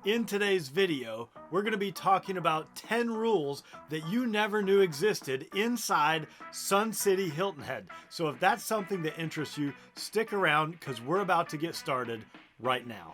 In today's video, we're going to be talking about 10 rules that you never knew existed inside Sun City Hilton Head. So if that's something that interests you, stick around because we're about to get started right now.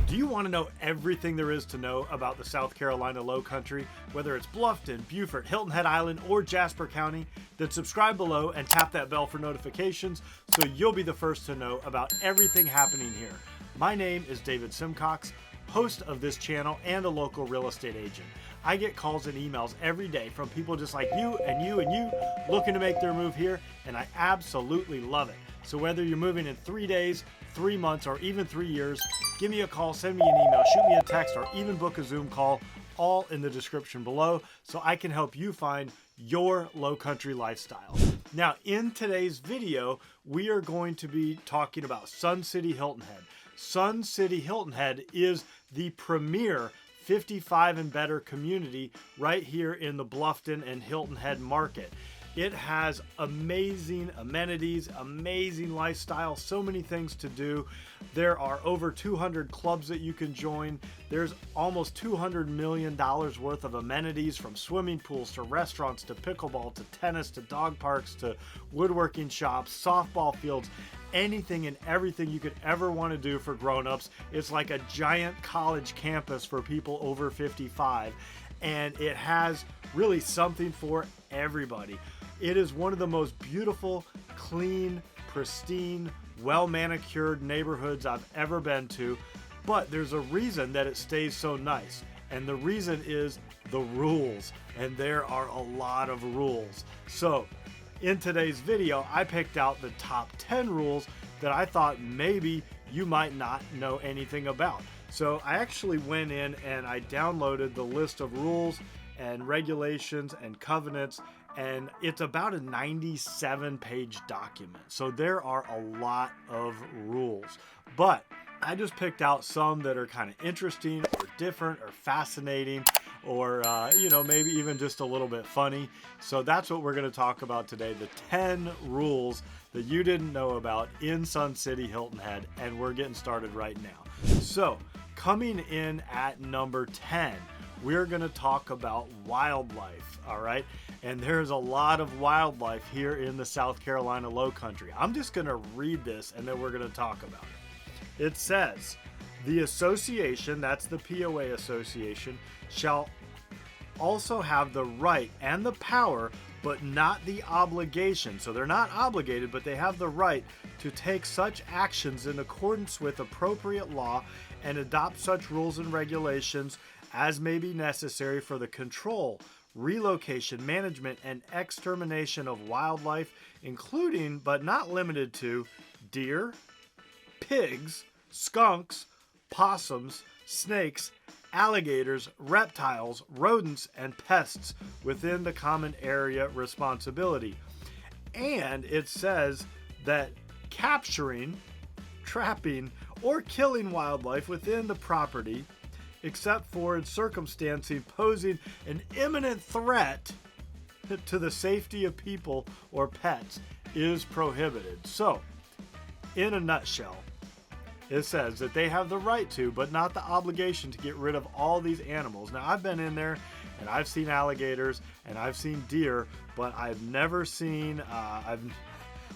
Do you want to know everything there is to know about the South Carolina Low Country, whether it's Bluffton, Beaufort, Hilton Head Island, or Jasper County? Then subscribe below and tap that bell for notifications so you'll be the first to know about everything happening here. My name is David Simcox, host of this channel and a local real estate agent. I get calls and emails every day from people just like you and you and you looking to make their move here, and I absolutely love it. So whether you're moving in 3 days, 3 months, or even 3 years, give me a call, send me an email, shoot me a text, or even book a Zoom call, all in the description below, so I can help you find your low country lifestyle. Now, in today's video, we are going to be talking about Sun City Hilton Head. Sun City Hilton Head is the premier 55 and better community right here in the Bluffton and Hilton Head market. It has amazing amenities, amazing lifestyle, so many things to do. There are over 200 clubs that you can join. There's almost $200 million worth of amenities, from swimming pools to restaurants to pickleball to tennis to dog parks to woodworking shops, softball fields, anything and everything you could ever want to do for grown-ups. It's like a giant college campus for people over 55, and it has really something for everybody. It is one of the most beautiful, clean, pristine, well-manicured neighborhoods I've ever been to, but there's a reason that it stays so nice, and the reason is the rules, and there are a lot of rules. So in today's video, I picked out the top 10 rules that I thought maybe you might not know anything about. So I actually went in and I downloaded the list of rules and regulations and covenants, and it's about a 97-page document. So there are a lot of rules, but I just picked out some that are kind of interesting or different or fascinating, or maybe even just a little bit funny. So that's what we're going to talk about today, the 10 rules that you didn't know about in Sun City Hilton Head, and we're getting started right now. So coming in at number 10, we're going to talk about wildlife, all right? And there's a lot of wildlife here in the South Carolina Low Country. I'm just going to read this and then we're going to talk about it. It says, the association, that's the POA association, shall also have the right and the power, but not the obligation. So they're not obligated, but they have the right to take such actions in accordance with appropriate law and adopt such rules and regulations as may be necessary for the control, relocation, management, and extermination of wildlife, including but not limited to deer, pigs, skunks, possums, snakes, alligators, reptiles, rodents, and pests within the common area responsibility. And it says that capturing, trapping, or killing wildlife within the property, except for in circumstances posing an imminent threat to the safety of people or pets, is prohibited. So, in a nutshell, it says that they have the right to, but not the obligation to, get rid of all these animals. Now, I've been in there and I've seen alligators and I've seen deer, but I've never seen,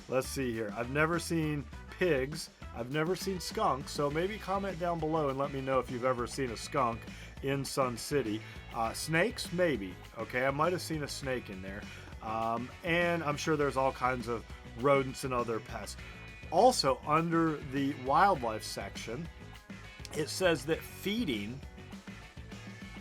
let's see here, I've never seen pigs. I've never seen skunks, so maybe comment down below and let me know if you've ever seen a skunk in Sun City. Snakes, maybe. Okay, I might have seen a snake in there. And I'm sure there's all kinds of rodents and other pests. Also, under the wildlife section, it says that feeding,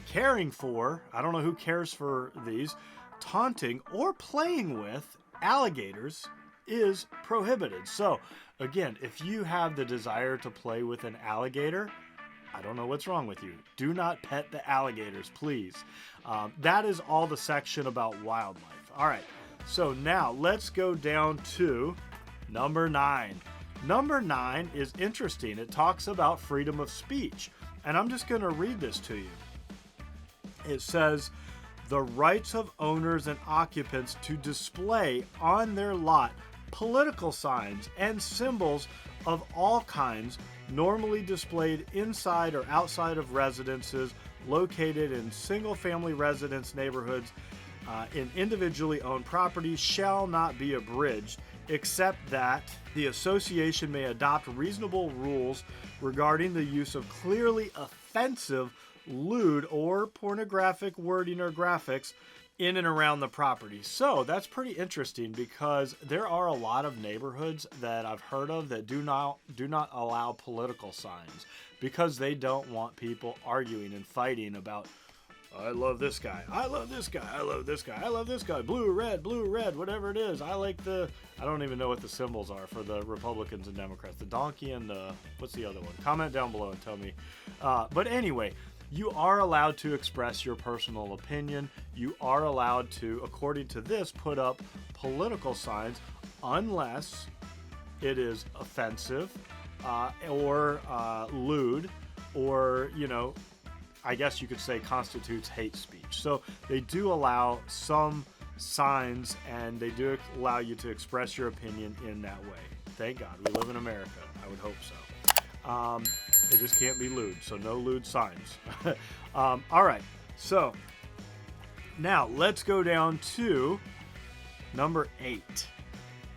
caring for, I don't know who cares for these, taunting or playing with alligators is prohibited. So again, if you have the desire to play with an alligator, I don't know what's wrong with you. Do not pet the alligators, please. That is all the section about wildlife. All right, so now let's go down to number 9. Number 9 is interesting. It talks about freedom of speech, and I'm just going to read this to you. It says, the rights of owners and occupants to display on their lot political signs and symbols of all kinds, normally displayed inside or outside of residences located in single-family residence neighborhoods in individually owned properties, shall not be abridged, except that the association may adopt reasonable rules regarding the use of clearly offensive, lewd, or pornographic wording or graphics in and around the property. So that's pretty interesting, because there are a lot of neighborhoods that I've heard of that do not allow political signs, because they don't want people arguing and fighting about, I love this guy, I love this guy, I love this guy, I love this guy, blue, red, whatever it is. I don't even know what the symbols are for the Republicans and Democrats. The donkey and what's the other one? Comment down below and tell me. But anyway, you are allowed to express your personal opinion. You are allowed to, according to this, put up political signs unless it is offensive or lewd, or, I guess you could say constitutes hate speech. So they do allow some signs, and they do allow you to express your opinion in that way. Thank God. We live in America. I would hope so. It just can't be lewd, so no lewd signs. All right, so now let's go down to number 8.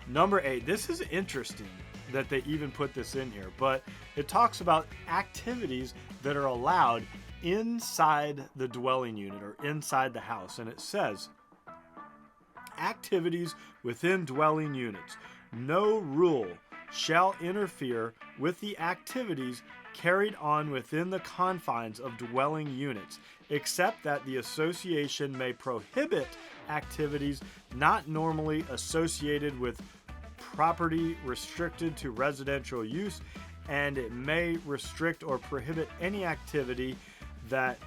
Number 8, this is interesting that they even put this in here, but it talks about activities that are allowed inside the dwelling unit or inside the house. And it says, activities within dwelling units. No rule shall interfere with the activities carried on within the confines of dwelling units, except that the association may prohibit activities not normally associated with property restricted to residential use, and it may restrict or prohibit any activity that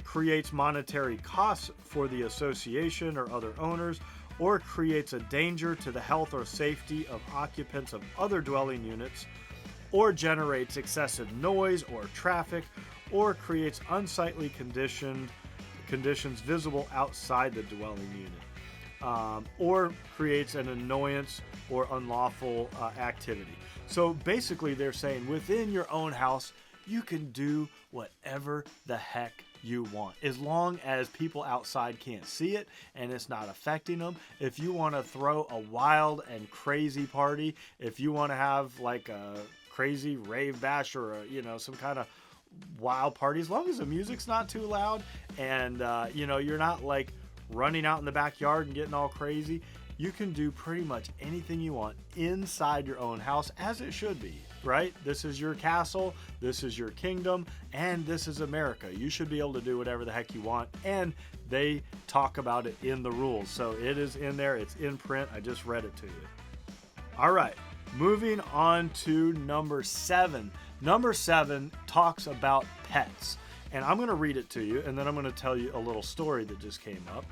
creates monetary costs for the association or other owners, or creates a danger to the health or safety of occupants of other dwelling units, or generates excessive noise or traffic, or creates unsightly conditions visible outside the dwelling unit, or creates an annoyance or unlawful activity. So basically they're saying within your own house, you can do whatever the heck you want, as long as people outside can't see it and it's not affecting them. If you want to throw a wild and crazy party, if you want to have like a crazy rave bash or some kind of wild party, as long as the music's not too loud and you're not like running out in the backyard and getting all crazy, you can do pretty much anything you want inside your own house, as it should be, right? This is your castle, this is your kingdom, and this is America. You should be able to do whatever the heck you want, and they talk about it in the rules. So it is in there, it's in print. I just read it to you. All right, moving on to number 7. Number 7 talks about pets, and I'm going to read it to you, and then I'm going to tell you a little story that just came up.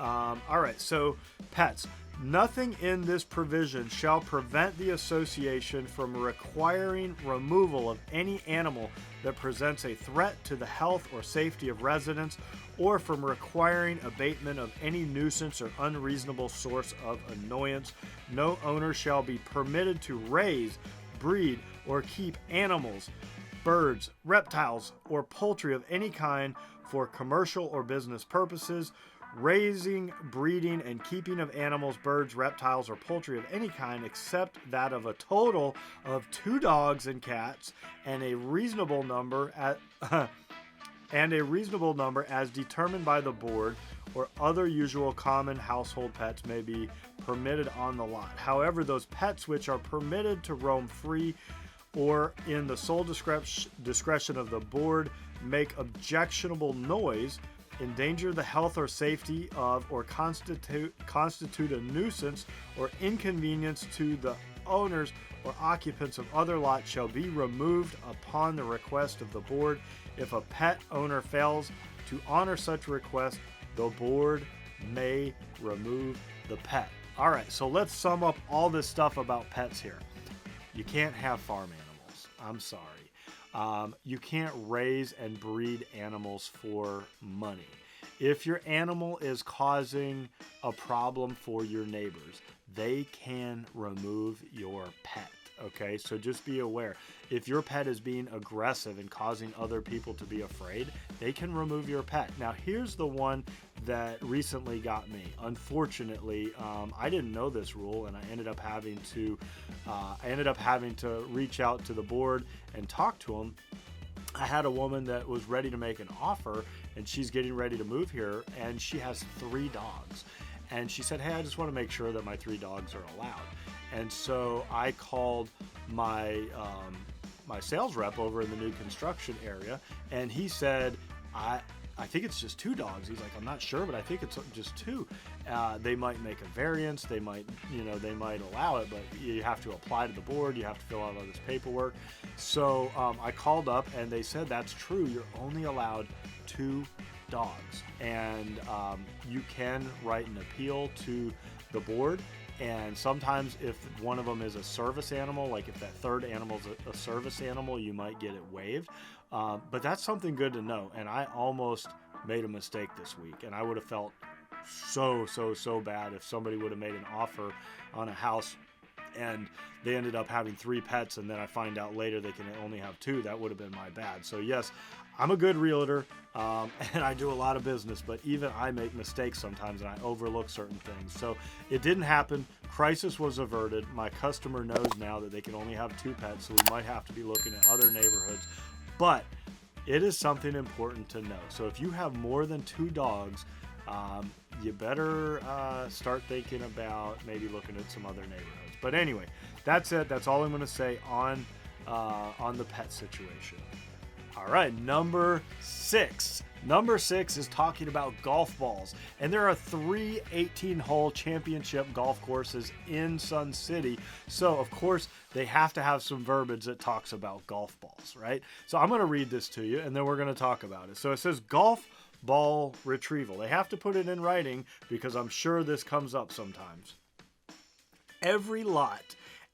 All right, so pets. Nothing in this provision shall prevent the association from requiring removal of any animal that presents a threat to the health or safety of residents, or from requiring abatement of any nuisance or unreasonable source of annoyance. No owner shall be permitted to raise, breed, or keep animals, birds, reptiles, or poultry of any kind for commercial or business purposes. Raising, breeding, and keeping of animals, birds, reptiles, or poultry of any kind, except that of a total of 2 dogs and cats, and a reasonable number as determined by the board, or other usual common household pets may be permitted on the lot. However, those pets which are permitted to roam free or in the sole discretion of the board make objectionable noise, endanger the health or safety of, or constitute a nuisance or inconvenience to the owners or occupants of other lots, shall be removed upon the request of the board. If a pet owner fails to honor such request, the board may remove the pet. All right, so let's sum up all this stuff about pets here. You can't have farm animals. I'm sorry. You can't raise and breed animals for money. If your animal is causing a problem for your neighbors, they can remove your pet. Okay, so just be aware. If your pet is being aggressive and causing other people to be afraid, they can remove your pet. Now, here's the one that recently got me. Unfortunately, I didn't know this rule, and I ended up having to reach out to the board and talk to them. I had a woman that was ready to make an offer, and she's getting ready to move here, and she has 3 dogs. And she said, hey, I just want to make sure that my 3 dogs are allowed. And so I called my my sales rep over in the new construction area, and he said, I think it's just 2 dogs. He's like, I'm not sure, but I think it's just 2. They might make a variance. They might allow it, but you have to apply to the board. You have to fill out all this paperwork. So I called up, and they said that's true. You're only allowed 2 dogs, and you can write an appeal to the board. And sometimes if one of them is a service animal, like if that 3rd animal is a service animal, you might get it waived. But that's something good to know. And I almost made a mistake this week, and I would have felt so bad if somebody would have made an offer on a house and they ended up having 3 pets, and then I find out later they can only have 2. That would have been my bad. So yes, I'm a good realtor, and I do a lot of business, but even I make mistakes sometimes, and I overlook certain things. So it didn't happen. Crisis was averted. My customer knows now that they can only have 2 pets, so we might have to be looking at other neighborhoods. But it is something important to know. So if you have more than 2 dogs, you better start thinking about maybe looking at some other neighborhoods. But anyway, that's it. That's all I'm going to say on the pet situation. All right, number 6. Number 6 is talking about golf balls. And there are 3 18-hole championship golf courses in Sun City. So, of course, they have to have some verbiage that talks about golf balls, right? So I'm going to read this to you, and then we're going to talk about it. So it says golf ball retrieval. They have to put it in writing because I'm sure this comes up sometimes. Every lot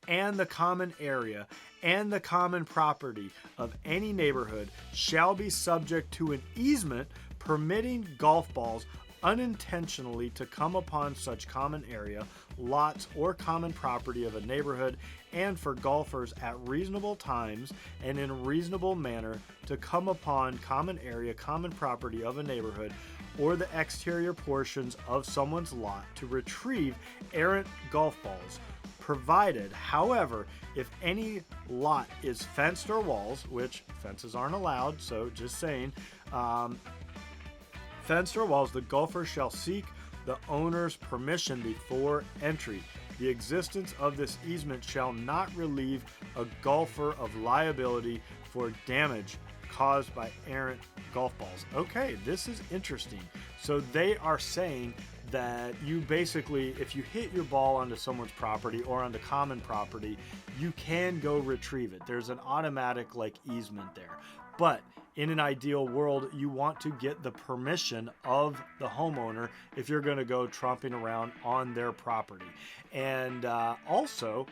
and the common area and the common property of any neighborhood shall be subject to an easement permitting golf balls unintentionally to come upon such common area, lots, or common property of a neighborhood, and for golfers at reasonable times and in a reasonable manner to come upon common area, common property of a neighborhood, or the exterior portions of someone's lot to retrieve errant golf balls, provided, however, if any lot is fenced or walls, which fences aren't allowed, so just saying, fenced or walls, the golfer shall seek the owner's permission before entry. The existence of this easement shall not relieve a golfer of liability for damage caused by errant golf balls. Okay, this is interesting. So they are saying that you basically, if you hit your ball onto someone's property or onto common property, you can go retrieve it. There's an automatic easement there. But in an ideal world, you want to get the permission of the homeowner if you're going to go tromping around on their property. And also,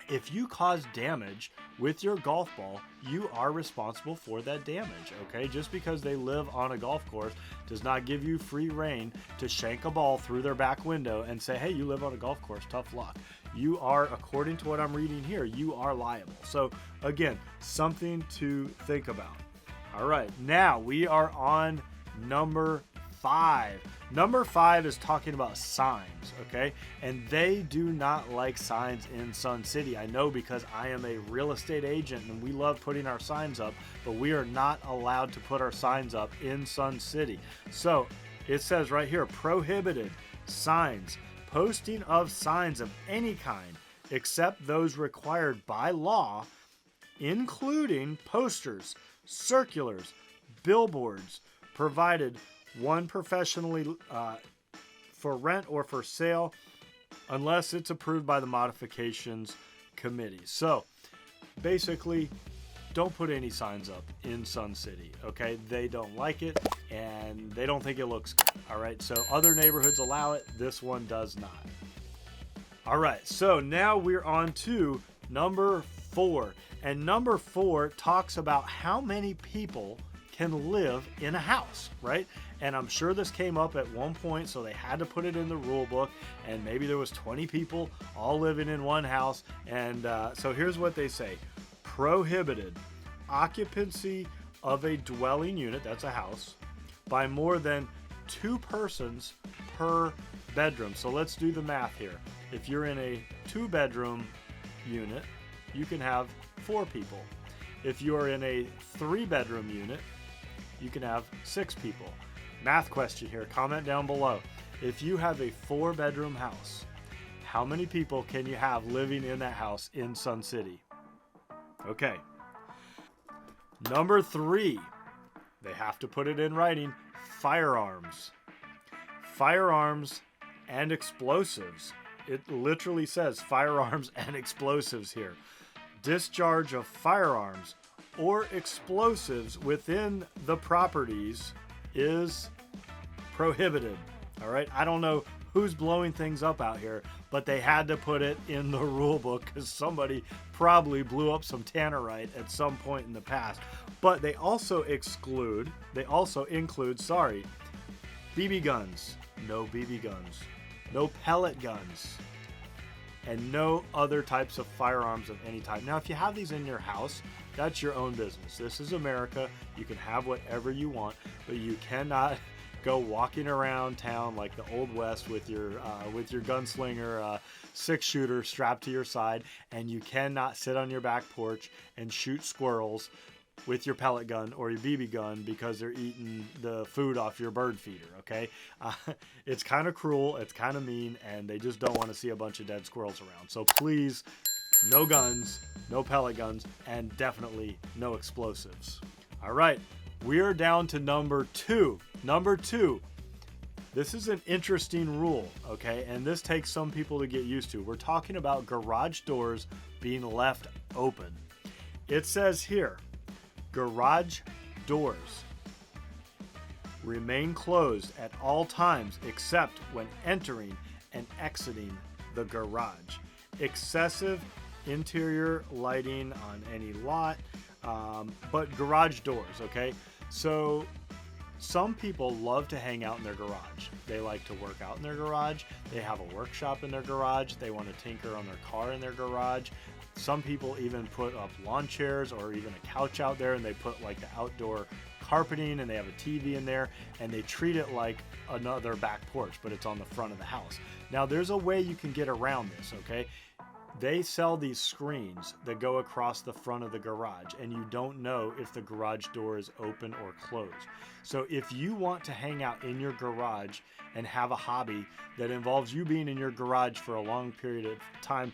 if you cause damage with your golf ball, you are responsible for that damage, okay? Just because they live on a golf course does not give you free rein to shank a ball through their back window and say, hey, you live on a golf course, tough luck. You are, according to what I'm reading here, you are liable. So again, something to think about. All right, now we are on number 5. Number 5 is talking about signs, okay? And they do not like signs in Sun City. I know because I am a real estate agent and we love putting our signs up, but we are not allowed to put our signs up in Sun City. So it says right here, prohibited signs, posting of signs of any kind except those required by law, including posters, circulars, billboards, provided one professionally for rent or for sale, unless it's approved by the modifications committee. So basically, don't put any signs up in Sun City, okay? They don't like it and they don't think it looks good. All right, so other neighborhoods allow it, this one does not. All right, so now we're on to number 4. And number 4 talks about how many people can live in a house, right? And I'm sure this came up at one point, so they had to put it in the rule book. And maybe there was 20 people all living in one house. And so here's what they say. Prohibited occupancy of a dwelling unit, that's a house, by more than 2 persons per bedroom. So let's do the math here. If you're in a 2-bedroom unit, you can have 4 people. If you're in a 3-bedroom unit, you can have 6 people. Math question here, comment down below. If you have a 4-bedroom house, how many people can you have living in that house in Sun City? Okay. Number 3, they have to put it in writing, firearms. Firearms and explosives. It literally says firearms and explosives here. Discharge of firearms or explosives within the properties is prohibited. All right, I don't know who's blowing things up out here, but they had to put it in the rule book because somebody probably blew up some tannerite at some point in the past. But they also include, BB guns, no BB guns, no pellet guns, and no other types of firearms of any type. Now, if you have these in your house, that's your own business. This is America. You can have whatever you want, but you cannot go walking around town like the Old West with your gunslinger 6-shooter strapped to your side, and you cannot sit on your back porch and shoot squirrels with your pellet gun or your BB gun because they're eating the food off your bird feeder, okay? It's kind of cruel, it's kind of mean, and they just don't want to see a bunch of dead squirrels around. So please, no guns, no pellet guns, and definitely no explosives. All right, we are down to number 2. Number 2, this is an interesting rule, okay? And this takes some people to get used to. We're talking about garage doors being left open. It says here, garage doors remain closed at all times except when entering and exiting the garage. Excessive interior lighting on any lot, but garage doors, okay? So some people love to hang out in their garage. They like to work out in their garage. They have a workshop in their garage. They want to tinker on their car in their garage. Some people even put up lawn chairs or even a couch out there, and they put like the outdoor carpeting, and they have a TV in there, and they treat it like another back porch, but it's on the front of the house. Now, there's a way you can get around this, okay? They sell these screens that go across the front of the garage, and you don't know if the garage door is open or closed. So if you want to hang out in your garage and have a hobby that involves you being in your garage for a long period of time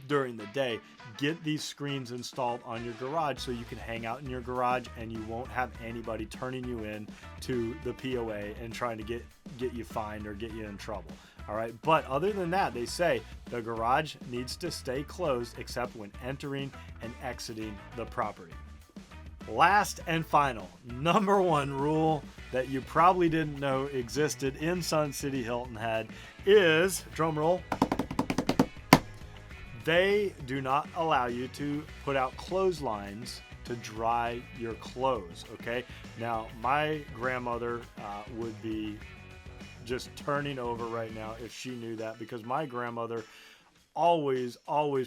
during the day, get these screens installed on your garage so you can hang out in your garage and you won't have anybody turning you in to the POA and trying to get you fined or get you in trouble. All right, but other than that, they say the garage needs to stay closed except when entering and exiting the property. Last and final, number 1 rule that you probably didn't know existed in Sun City Hilton Head is, drum roll, they do not allow you to put out clotheslines to dry your clothes, okay? Now, my grandmother would be just turning over right now if she knew that, because my grandmother always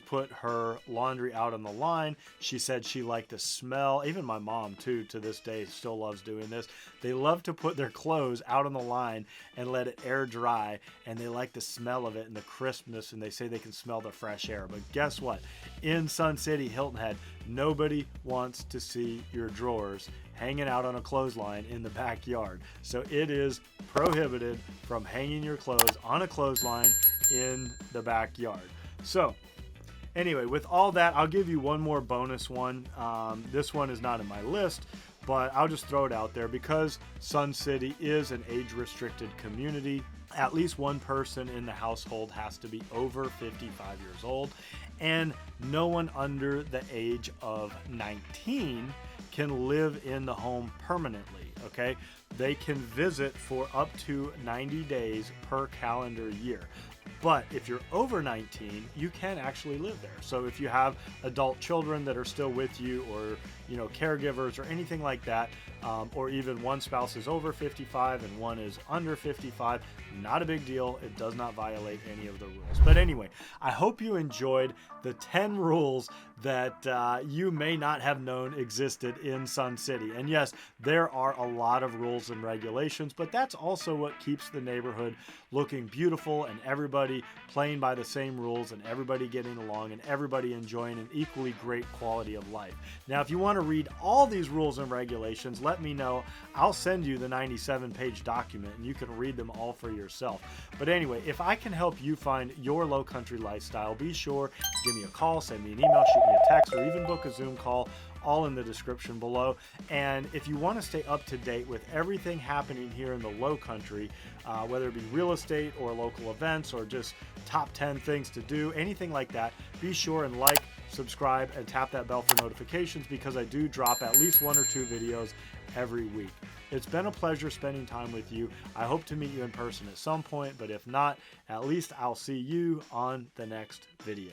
put her laundry out on the line. She said she liked the smell. Even my mom too, to this day, still loves doing this. They love to put their clothes out on the line and let it air dry, and they like the smell of it and the crispness, and they say they can smell the fresh air. But guess what? In Sun City Hilton Head, nobody wants to see your drawers hanging out on a clothesline in the backyard. So it is prohibited from hanging your clothes on a clothesline in the backyard. So anyway, with all that, I'll give you one more bonus one. This one is not in my list, but I'll just throw it out there. Because Sun City is an age-restricted community, at least one person in the household has to be over 55 years old, and no one under the age of 19 can live in the home permanently, okay? They can visit for up to 90 days per calendar year. But if you're over 19, you can actually live there. So if you have adult children that are still with you, or caregivers or anything like that, or even one spouse is over 55 and one is under 55, not a big deal. It does not violate any of the rules. But anyway, I hope you enjoyed the 10 rules that you may not have known existed in Sun City. And yes, there are a lot of rules and regulations, but that's also what keeps the neighborhood looking beautiful, and everybody playing by the same rules, and everybody getting along, and everybody enjoying an equally great quality of life. Now, if you want to read all these rules and regulations, let me know. I'll send you the 97-page document, and you can read them all for yourself. But anyway, if I can help you find your low country lifestyle, be sure to give me a call, send me an email, shoot me a text, or even book a Zoom call, all in the description below. And if you want to stay up to date with everything happening here in the low country, whether it be real estate or local events or just top 10 things to do, anything like that, be sure and like, subscribe, and tap that bell for notifications, because I do drop at least 1 or 2 videos every week. It's been a pleasure spending time with you. I hope to meet you in person at some point, but if not, at least I'll see you on the next video.